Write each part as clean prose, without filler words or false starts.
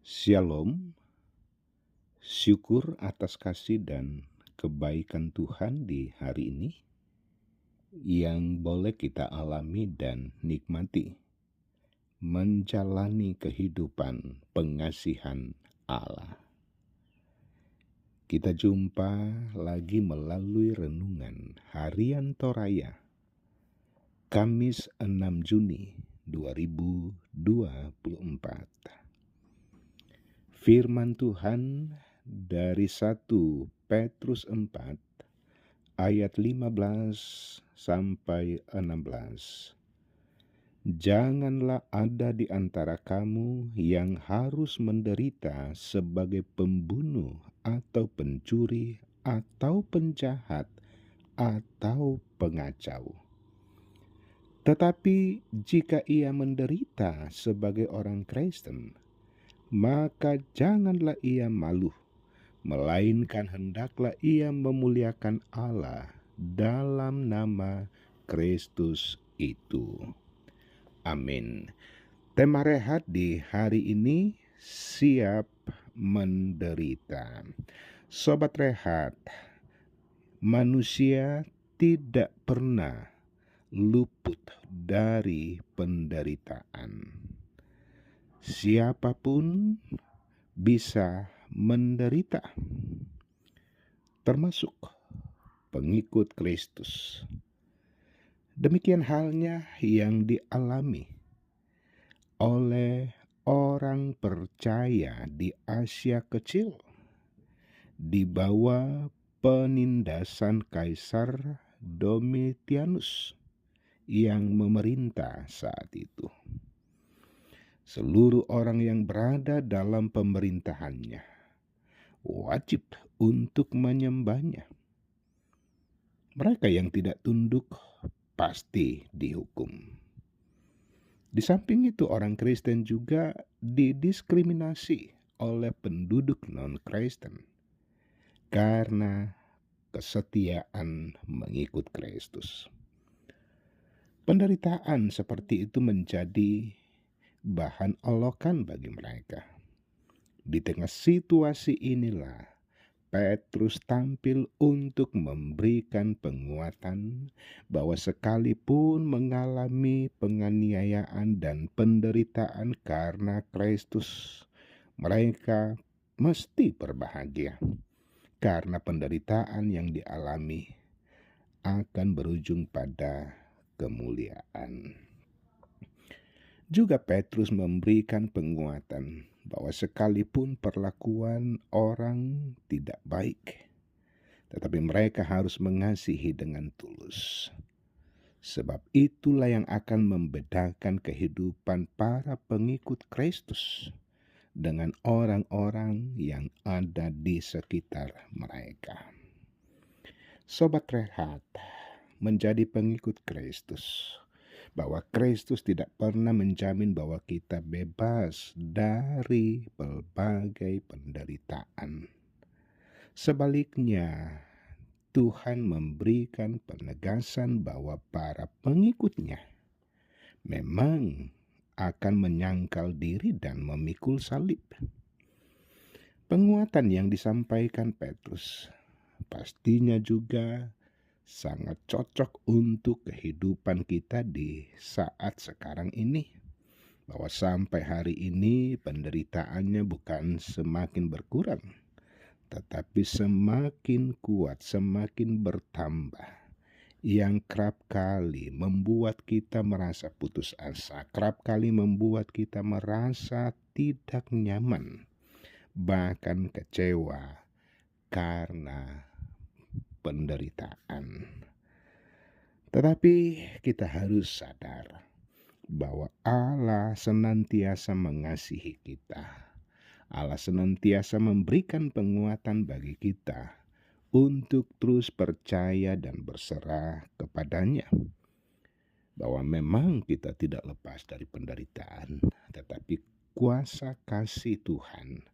Shalom, syukur atas kasih dan kebaikan Tuhan di hari ini yang boleh kita alami dan nikmati, menjalani kehidupan pengasihan Allah. Kita jumpa lagi melalui renungan harian Toraya, Kamis 6 Juni 2024. Firman Tuhan dari 1 Petrus 4 ayat 15 sampai 16. Janganlah ada di antara kamu yang harus menderita sebagai pembunuh atau pencuri atau penjahat atau pengacau. Tetapi jika ia menderita sebagai orang Kristen, maka janganlah ia malu, melainkan hendaklah ia memuliakan Allah dalam nama Kristus itu. Amin. Tema rehat di hari ini, siap menderita. Sobat rehat, manusia tidak pernah luput dari penderitaan. Siapapun bisa menderita, termasuk pengikut Kristus. Demikian halnya yang dialami oleh orang percaya di Asia Kecil di bawah penindasan Kaisar Domitianus yang memerintah saat itu. Seluruh orang yang berada dalam pemerintahannya wajib untuk menyembahnya. Mereka yang tidak tunduk pasti dihukum. Di samping itu, orang Kristen juga didiskriminasi oleh penduduk non-Kristen karena kesetiaan mengikut Kristus. Penderitaan seperti itu menjadi bahan olokan bagi mereka. Di tengah situasi inilah Petrus tampil untuk memberikan penguatan bahwa sekalipun mengalami penganiayaan dan penderitaan karena Kristus, mereka mesti berbahagia karena penderitaan yang dialami akan berujung pada kemuliaan. Juga Petrus memberikan penguatan bahwa sekalipun perlakuan orang tidak baik, tetapi mereka harus mengasihi dengan tulus. Sebab itulah yang akan membedakan kehidupan para pengikut Kristus dengan orang-orang yang ada di sekitar mereka. Sobat rehat, menjadi pengikut Kristus, bahwa Kristus tidak pernah menjamin bahwa kita bebas dari berbagai penderitaan. Sebaliknya, Tuhan memberikan penegasan bahwa para pengikutnya memang akan menyangkal diri dan memikul salib. Penguatan yang disampaikan Petrus pastinya juga sangat cocok untuk kehidupan kita di saat sekarang ini. Bahwa sampai hari ini penderitaannya bukan semakin berkurang, tetapi semakin kuat, semakin bertambah. Yang kerap kali membuat kita merasa putus asa, kerap kali membuat kita merasa tidak nyaman, bahkan kecewa karena penderitaan. Tetapi kita harus sadar bahwa Allah senantiasa mengasihi kita. Allah senantiasa memberikan penguatan bagi kita untuk terus percaya dan berserah kepadanya. Bahwa memang kita tidak lepas dari penderitaan, tetapi kuasa kasih Tuhan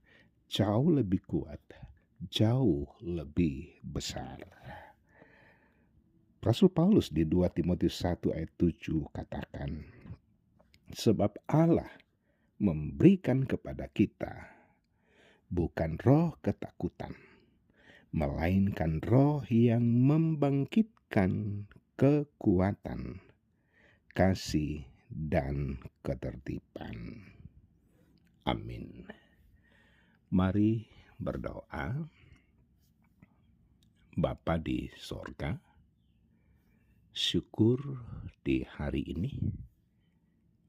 jauh lebih kuat, jauh lebih besar. Rasul Paulus di 2 Timotius 1 ayat 7 katakan, sebab Allah memberikan kepada kita bukan roh ketakutan, melainkan roh yang membangkitkan kekuatan, kasih, dan ketertiban. Amin. Mari berdoa. Bapa di sorga, syukur di hari ini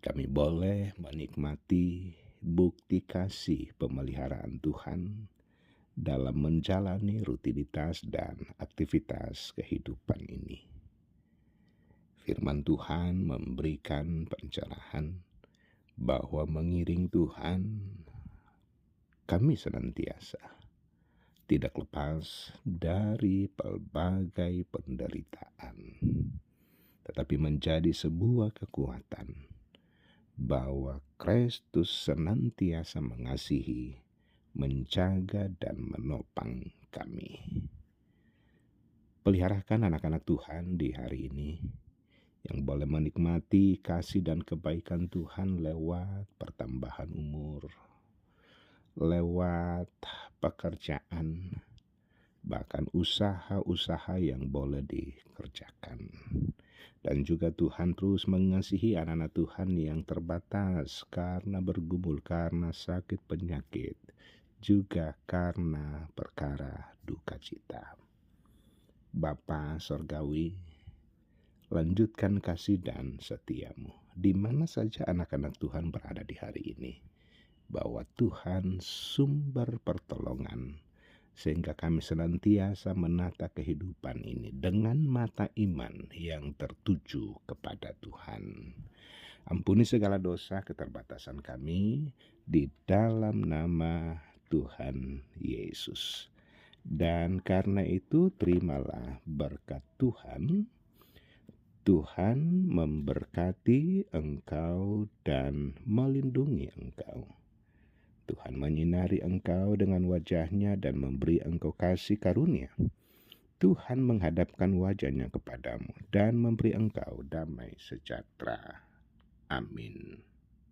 kami boleh menikmati bukti kasih pemeliharaan Tuhan dalam menjalani rutinitas dan aktivitas kehidupan ini. Firman Tuhan memberikan pencerahan bahwa mengiring Tuhan kami senantiasa tidak lepas dari pelbagai penderitaan, tetapi menjadi sebuah kekuatan bahwa Kristus senantiasa mengasihi, menjaga, dan menopang kami. Peliharakan anak-anak Tuhan di hari ini yang boleh menikmati kasih dan kebaikan Tuhan lewat pertambahan umur, lewat pekerjaan, bahkan usaha-usaha yang boleh dikerjakan. Dan juga Tuhan terus mengasihi anak-anak Tuhan yang terbatas karena bergumul, karena sakit penyakit, juga karena perkara duka cita. Bapa Sorgawi, lanjutkan kasih dan setiamu di mana saja anak-anak Tuhan berada di hari ini, bahwa Tuhan sumber pertolongan, sehingga kami senantiasa menata kehidupan ini dengan mata iman yang tertuju kepada Tuhan. Ampuni segala dosa keterbatasan kami di dalam nama Tuhan Yesus. Dan karena itu terimalah berkat Tuhan. Tuhan memberkati engkau dan melindungi engkau. Tuhan menyinari engkau dengan wajah-Nya dan memberi engkau kasih karunia. Tuhan menghadapkan wajah-Nya kepadamu dan memberi engkau damai sejahtera. Amin.